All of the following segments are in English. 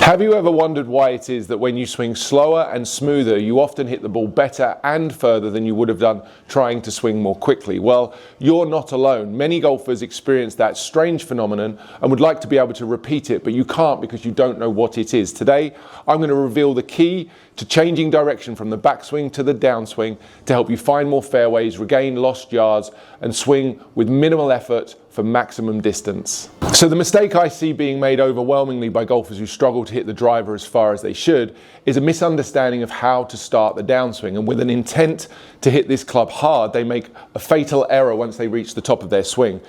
Have you ever wondered why it is that when you swing slower and smoother, you often hit the ball better and further than you would have done trying to swing more quickly? Well, you're not alone. Many golfers experience that strange phenomenon and would like to be able to repeat it, but you can't because you don't know what it is. Today, I'm going to reveal the key to changing direction from the backswing to the downswing to help you find more fairways, regain lost yards, and swing with minimal effort for maximum distance. So the mistake I see being made overwhelmingly by golfers who struggle to hit the driver as far as they should is a misunderstanding of how to start the downswing. And with an intent to hit this club hard, they make a fatal error once they reach the top of their swing.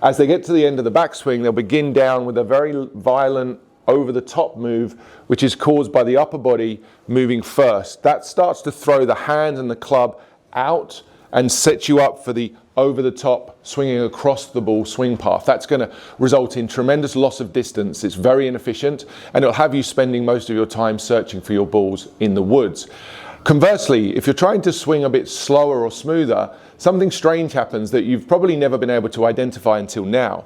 As they get to the end of the backswing, they'll begin down with a very violent over the top move, which is caused by the upper body moving first. That starts to throw the hand and the club out and sets you up for the over the top swinging across the ball swing path. That's going to result in tremendous loss of distance. It's very inefficient, and it'll have you spending most of your time searching for your balls in the woods. Conversely, if you're trying to swing a bit slower or smoother, something strange happens that you've probably never been able to identify until now.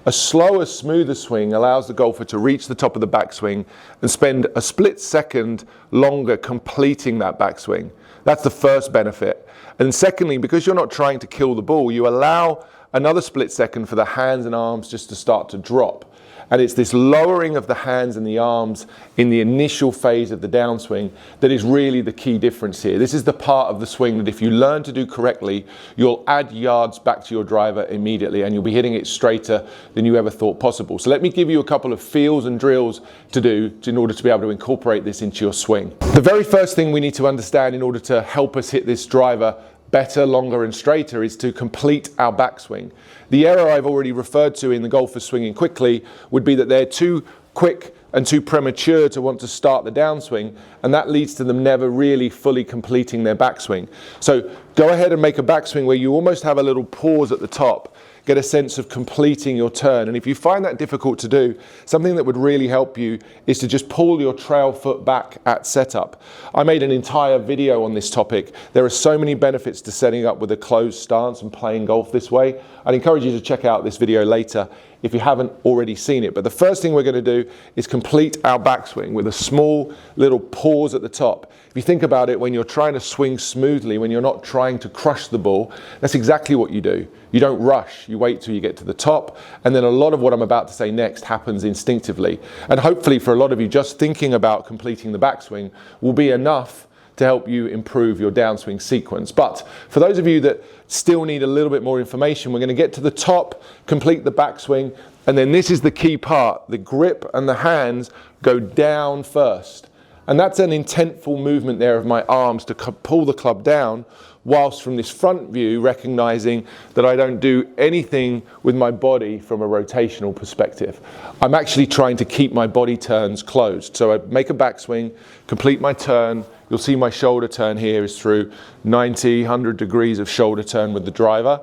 A slower, smoother swing allows the golfer to reach the top of the backswing and spend a split second longer completing that backswing. That's the first benefit. And secondly, because you're not trying to kill the ball, you allow another split second for the hands and arms just to start to drop. And it's this lowering of the hands and the arms in the initial phase of the downswing that is really the key difference here. This is the part of the swing that if you learn to do correctly, you'll add yards back to your driver immediately and you'll be hitting it straighter than you ever thought possible. So let me give you a couple of feels and drills to do in order to be able to incorporate this into your swing. The very first thing we need to understand in order to help us hit this driver better, longer and straighter is to complete our backswing. The error I've already referred to in the golfers swinging quickly would be that they're too quick and too premature to want to start the downswing, and that leads to them never really fully completing their backswing. So go ahead and make a backswing where you almost have a little pause at the top. Get a sense of completing your turn. And if you find that difficult to do, something that would really help you is to just pull your trail foot back at setup. I made an entire video on this topic. There are so many benefits to setting up with a closed stance and playing golf this way. I'd encourage you to check out this video later if you haven't already seen it. But the first thing we're going to do is complete our backswing with a small little pause at the top. If you think about it, when you're trying to swing smoothly, when you're not trying to crush the ball, that's exactly what you do. You don't rush, you wait till you get to the top, and then a lot of what I'm about to say next happens instinctively. And hopefully for a lot of you, just thinking about completing the backswing will be enough to help you improve your downswing sequence. But for those of you that still need a little bit more information, we're going to get to the top, complete the backswing, and then this is the key part. The grip and the hands go down first. And that's an intentful movement there of my arms to pull the club down, whilst from this front view recognizing that I don't do anything with my body from a rotational perspective. I'm actually trying to keep my body turns closed. So I make a backswing, complete my turn. You'll see my shoulder turn here is through 90, 100 degrees of shoulder turn with the driver.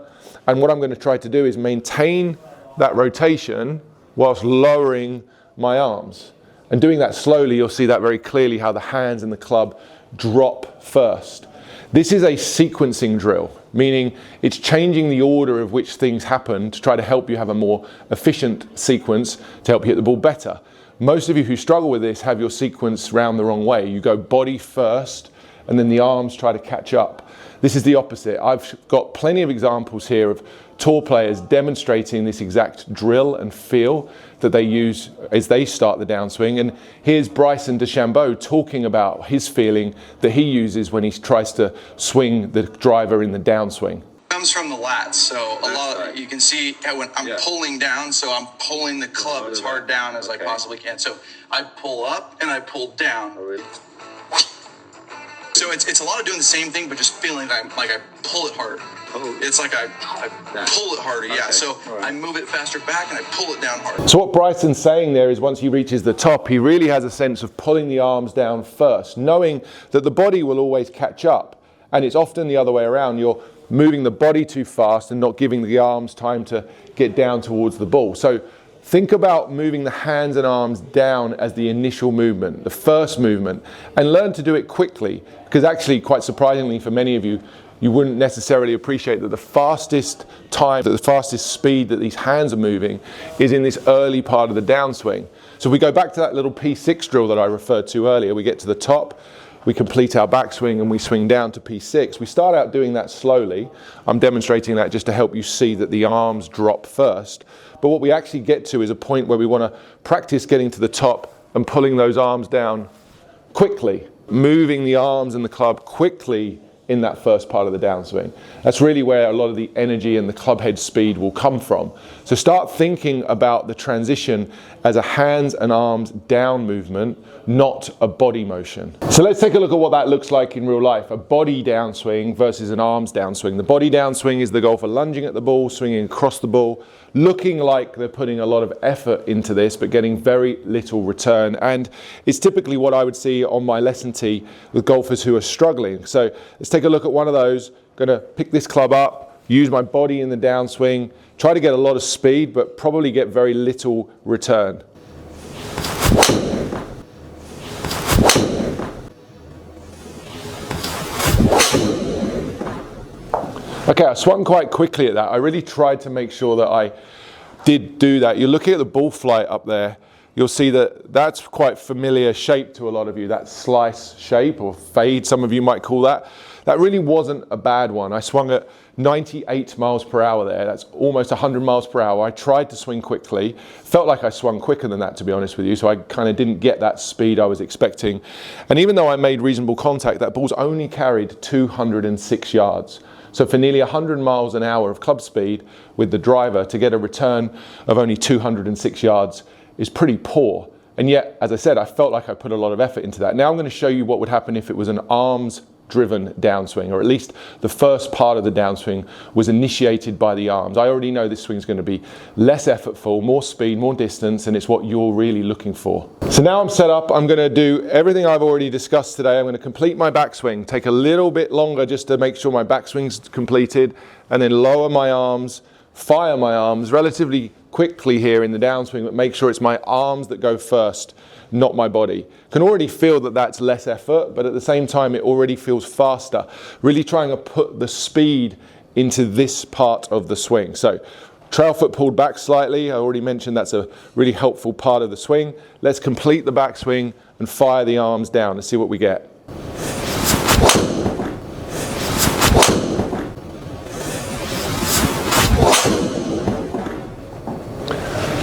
And what I'm going to try to do is maintain that rotation whilst lowering my arms. And doing that slowly, you'll see that very clearly how the hands and the club drop first. This is a sequencing drill, meaning it's changing the order of which things happen to try to help you have a more efficient sequence to help you hit the ball better. Most of you who struggle with this have your sequence round the wrong way. You go body first and then the arms try to catch up. This is the opposite. I've got plenty of examples here of tour players demonstrating this exact drill and feel that they use as they start the downswing. And here's Bryson DeChambeau talking about his feeling that he uses when he tries to swing the driver in the downswing. Comes from the lats, so a lot of, you can see when I'm pulling down, so I'm pulling the club as hard down as I possibly can. So I pull up and I pull down. So it's a lot of doing the same thing, but just feeling like I pull it harder. It's like I pull it harder, yeah. So I move it faster back and I pull it down harder. So what Bryson's saying there is once he reaches the top, he really has a sense of pulling the arms down first, knowing that the body will always catch up. And it's often the other way around. You're moving the body too fast and not giving the arms time to get down towards the ball. So think about moving the hands and arms down as the initial movement, the first movement, and learn to do it quickly. Because actually, quite surprisingly for many of you, you wouldn't necessarily appreciate that the fastest time, the fastest speed that these hands are moving is in this early part of the downswing. So we go back to that little P6 drill that I referred to earlier. We get to the top, we complete our backswing, and we swing down to P6. We start out doing that slowly. I'm demonstrating that just to help you see that the arms drop first. But what we actually get to is a point where we want to practice getting to the top and pulling those arms down quickly, moving the arms and the club quickly in that first part of the downswing. That's really where a lot of the energy and the club head speed will come from. So start thinking about the transition as a hands and arms down movement, not a body motion. So let's take a look at what that looks like in real life. A body downswing versus an arms downswing. The body downswing is the golfer lunging at the ball, swinging across the ball, looking like they're putting a lot of effort into this, but getting very little return. And it's typically what I would see on my lesson tee with golfers who are struggling. So let's take a look at one of those. Gonna pick this club up, use my body in the downswing, try to get a lot of speed, but probably get very little return. Okay, I swung quite quickly at that. I really tried to make sure that I did do that. You're looking at the ball flight up there. You'll see that that's quite familiar shape to a lot of you, that slice shape or fade, some of you might call that. That really wasn't a bad one. I swung at 98 miles per hour there. That's almost 100 miles per hour. I tried to swing quickly. Felt like I swung quicker than that, to be honest with you, so I kind of didn't get that speed I was expecting. And even though I made reasonable contact, that ball's only carried 206 yards. So for nearly 100 miles an hour of club speed with the driver, to get a return of only 206 yards is pretty poor. And yet, as I said, I felt like I put a lot of effort into that. Now I'm going to show you what would happen if it was an arms driven downswing, or at least the first part of the downswing was initiated by the arms. I already know this swing is going to be less effortful, more speed, more distance, and it's what you're really looking for. So now I'm set up. I'm going to do everything I've already discussed today. I'm going to complete my backswing, take a little bit longer just to make sure my backswing's completed, and then lower my arms, fire my arms relatively quickly here in the downswing, but make sure it's my arms that go first, not my body. Can already feel that that's less effort, but at the same time it already feels faster. Really trying to put the speed into this part of the swing. So trail foot pulled back slightly. I already mentioned that's a really helpful part of the swing. Let's complete the backswing and fire the arms down and see what we get.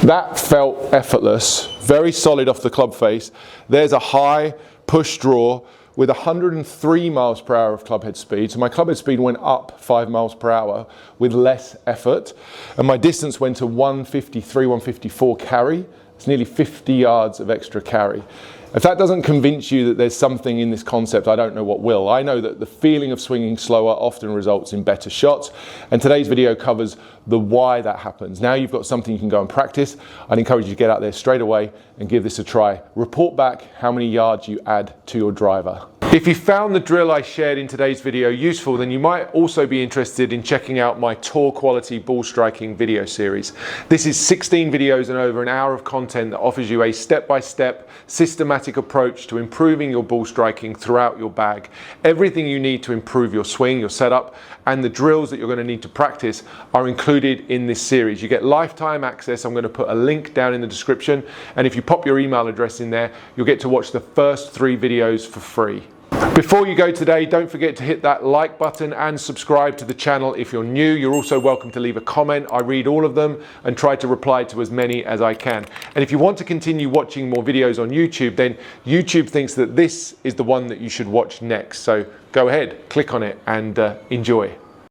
That felt effortless, very solid off the club face. There's a high push draw with 103 miles per hour of club head speed. So my club head speed went up 5 miles per hour with less effort. And my distance went to 153, 154 carry. It's nearly 50 yards of extra carry. If that doesn't convince you that there's something in this concept, I don't know what will. I know that the feeling of swinging slower often results in better shots, and today's video covers the why that happens. Now you've got something you can go and practice. I'd encourage you to get out there straight away and give this a try. Report back how many yards you add to your driver. If you found the drill I shared in today's video useful, then you might also be interested in checking out my tour quality ball striking video series. This is 16 videos and over an hour of content that offers you a step-by-step systematic approach to improving your ball striking throughout your bag. Everything you need to improve your swing, your setup, and the drills that you're going to need to practice are included in this series. You get lifetime access. I'm going to put a link down in the description, and if you pop your email address in there, you'll get to watch the first 3 videos for free. Before you go today, don't forget to hit that like button and subscribe to the channel if you're new. You're also welcome to leave a comment. I read all of them and try to reply to as many as I can. And if you want to continue watching more videos on YouTube, then YouTube thinks that this is the one that you should watch next. So go ahead, click on it and enjoy.